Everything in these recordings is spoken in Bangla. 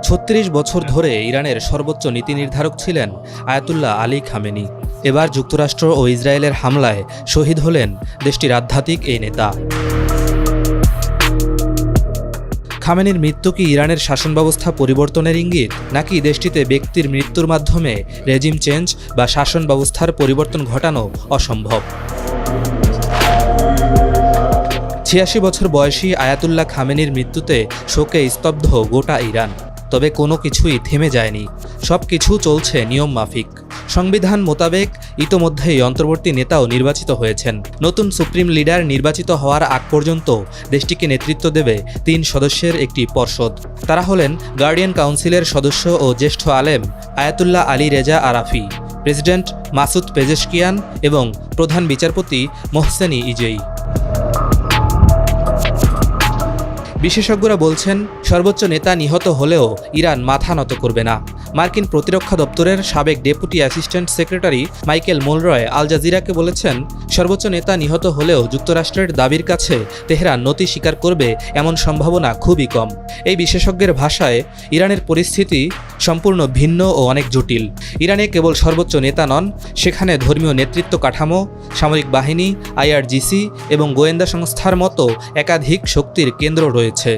৩৬ বছর ধরে ইরানের সর্বোচ্চ নীতি নির্ধারক ছিলেন আয়াতুল্লাহ আলী খামেনি। এবার যুক্তরাষ্ট্র ও ইসরায়েলের হামলায় শহীদ হলেন দেশটির আধ্যাত্মিক এই নেতা। খামেনির মৃত্যু কি ইরানের শাসন ব্যবস্থা পরিবর্তনের ইঙ্গিত, নাকি দেশটিতে ব্যক্তির মৃত্যুর মাধ্যমে রেজিম চেঞ্জ বা শাসন ব্যবস্থার পরিবর্তন ঘটানো অসম্ভব? ৮৬ বছর বয়সী আয়াতুল্লাহ খামেনির মৃত্যুতে শোকে স্তব্ধ গোটা ইরান। তবে কোনো কিছুই থেমে যায়নি, সব কিছু চলছে নিয়ম মাফিক। সংবিধান মোতাবেক ইতোমধ্যেই অন্তর্বর্তী নেতাও নির্বাচিত হয়েছেন। নতুন সুপ্রিম লিডার নির্বাচিত হওয়ার আগ পর্যন্ত দেশটিকে নেতৃত্ব দেবে ৩ সদস্যের একটি পর্ষদ। তারা হলেন গার্ডিয়ান কাউন্সিলের সদস্য ও জ্যেষ্ঠ আলেম Ayatollah Ali Reza Arafi, president Masoud Pezeshkian এবং প্রধান বিচারপতি মোহসেনি ইজেই। বিশেষজ্ঞরা বলছেন, সর্বোচ্চ নেতা নিহত হলেও ইরান মাথা নত করবে না। মার্কিন প্রতিরক্ষা দপ্তরের সাবেক ডেপুটি অ্যাসিস্ট্যান্ট সেক্রেটারি মাইকেল মোলরয় আল জাজিরাকে বলেছেন, সর্বোচ্চ নেতা নিহত হলেও যুক্তরাষ্ট্রের দাবির কাছে তেহরান নতি স্বীকার করবে এমন সম্ভাবনা খুবই কম। এই বিশেষজ্ঞের ভাষায়, ইরানের পরিস্থিতি সম্পূর্ণ ভিন্ন ও অনেক জটিল। ইরানে কেবল সর্বোচ্চ নেতা নন, সেখানে ধর্মীয় নেতৃত্ব কাঠামো, সামরিক বাহিনী, আইআরজিসি এবং গোয়েন্দা সংস্থার মতো একাধিক শক্তির কেন্দ্র রয়েছে।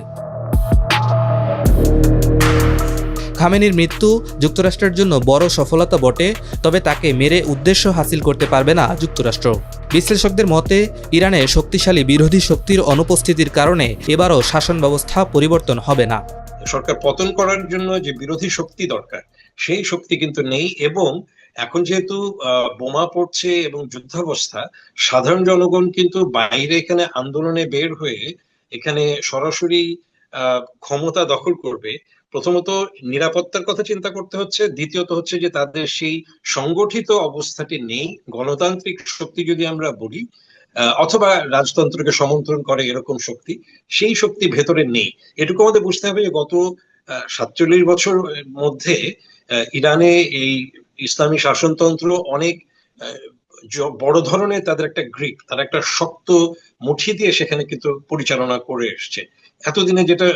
খামেনির মৃত্যু যুক্তরাষ্ট্রের জন্য বড় সফলতা বটে, তবে তাকে মেরে উদ্দেশ্য হাসিল করতে পারবে না যুক্তরাষ্ট্র। বিশ্লেষকদের মতে, ইরানে শক্তিশালী বিরোধী শক্তির অনুপস্থিতির কারণে এবারও শাসন ব্যবস্থা পরিবর্তন হবে না। সরকার পতন করার জন্য যে বিরোধী শক্তি দরকার, সেই শক্তি কিন্তু নেই। এবং এখন যেহেতু বোমা পড়ছে এবং যুদ্ধাবস্থা, সাধারণ জনগণ কিন্তু বাইরে এখানে আন্দোলনে বের হয়ে এখানে সরাসরি ক্ষমতা দখল করবে। প্রথমত নিরাপত্তার কথা চিন্তা করতে হচ্ছে, দ্বিতীয়ত হচ্ছে যে তাদের সেই সংগঠিত অবস্থাটি নেই। গণতান্ত্রিক শক্তি যদি আমরা বলি, অথবা রাজতন্ত্রকে সমর্থন করে এরকম শক্তি, সেই শক্তি ভেতরে নেই। এটুকু আমাদের বুঝতে হবে যে গত ৪৭ বছর মধ্যে ইরানে এই ইসলামী শাসনতন্ত্র অনেক বড় ধরনের তাদের একটা গ্রিপ, তারা একটা শক্ত মুঠি দিয়ে সেখানে কিন্তু পরিচালনা করে এসছে। এতদিনে যেটা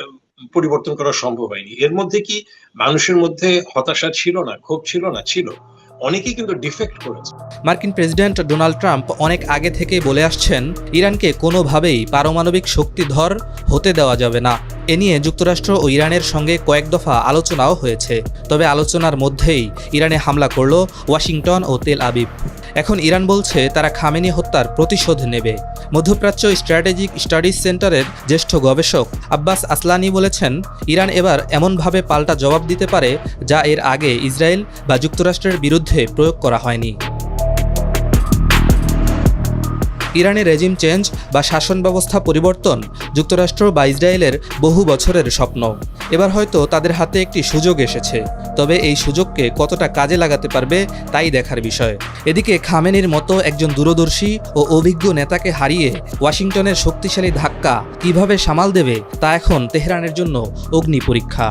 পরিবর্তন করা সম্ভব হয়নি। এর মধ্যে কি মানুষের মধ্যে হতাশা ছিল না, ক্ষোভ ছিল না? ছিল। অনেকেই কিন্তু ডিফেক্ট করেছে। মার্কিন প্রেসিডেন্ট ডোনাল্ড ট্রাম্প অনেক আগে থেকেই বলে আসছেন, ইরানকে কোনোভাবেই পারমাণবিক শক্তিধর হতে দেওয়া যাবে না। এ নিয়ে যুক্তরাষ্ট্র ও ইরানের সঙ্গে কয়েক দফা আলোচনাও হয়েছে। তবে আলোচনার মধ্যেই ইরানে হামলা করল ওয়াশিংটন ও তেল আবিব। এখন ইরান বলছে তারা খামেনি হত্যার প্রতিশোধ নেবে। মধ্যপ্রাচ্য স্ট্র্যাটেজিক স্টাডিজ সেন্টারের জ্যেষ্ঠ গবেষক আব্বাস আসলানি বলেছেন, ইরান এবার এমনভাবে পাল্টা জবাব দিতে পারে যা এর আগে ইসরায়েল বা যুক্তরাষ্ট্রের বিরুদ্ধে প্রয়োগ করা হয়নি। ইরানের রেজিম চেঞ্জ বা শাসন ব্যবস্থা পরিবর্তন যুক্তরাষ্ট্র বা ইসরায়েলের বহু বছরের স্বপ্ন। এবার হয়তো তাদের হাতে একটি সুযোগ এসেছে, তবে এই সুযোগকে কতটা কাজে লাগাতে পারবে তাই দেখার বিষয়। এদিকে খামেনির মতো একজন দূরদর্শী ও অভিজ্ঞ নেতাকে হারিয়ে ওয়াশিংটনের শক্তিশালী ধাক্কা কিভাবে সামাল দেবে তা এখন তেহরানের জন্য অগ্নি পরীক্ষা।